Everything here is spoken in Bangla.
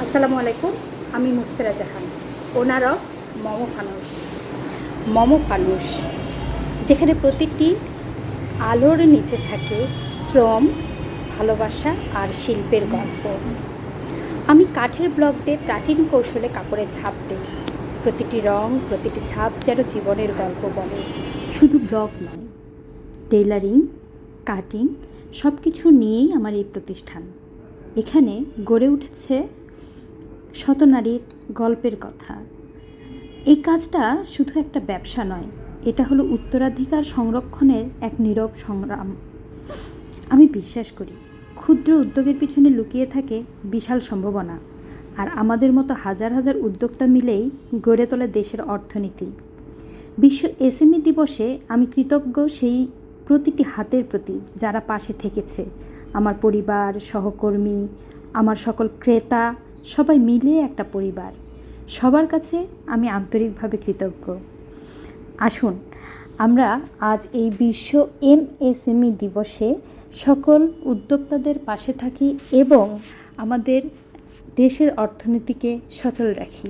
আসসালামু আলাইকুম। আমি মুসফিরা জাহান, ওনার অফ মমো ফানুস। মমো ফানুস, যেখানে প্রতিটি আলোর নিচে থাকে শ্রম, ভালোবাসা আর শিল্পের গল্প। আমি কাঠের ব্লক দিয়ে প্রাচীন কৌশলে কাপড়ের ছাপ দিই। প্রতিটি রং, প্রতিটি ছাপ যেন জীবনের গল্প বলে। শুধু ব্লক নয়, টেইলারিং, কাটিং সব কিছু নিয়েই আমার এই প্রতিষ্ঠান। এখানে গড়ে উঠেছে শত নারীর গল্পের কথা। এই কাজটা শুধু একটা ব্যবসা নয়, এটা হলো উত্তরাধিকার সংরক্ষণের এক নীরব সংগ্রাম। আমি বিশ্বাস করি ক্ষুদ্র উদ্যোগের পিছনে লুকিয়ে থাকে বিশাল সম্ভাবনা, আর আমাদের মতো হাজার হাজার উদ্যোক্তা মিলেই গড়ে তোলে দেশের অর্থনীতি। বিশ্ব এসএমই দিবসে আমি কৃতজ্ঞ সেই প্রতিটি হাতের প্রতি যারা পাশে থেকেছে। আমার পরিবার, সহকর্মী, আমার সকল ক্রেতা, সবাই মিলে একটা পরিবার। সবার কাছে আমি আন্তরিকভাবে কৃতজ্ঞ। আসুন আমরা আজ এই বিশ্ব এমএসএমই দিবসে সকল উদ্যোক্তাদের পাশে থাকি এবং আমাদের দেশের অর্থনীতিকে সচল রাখি।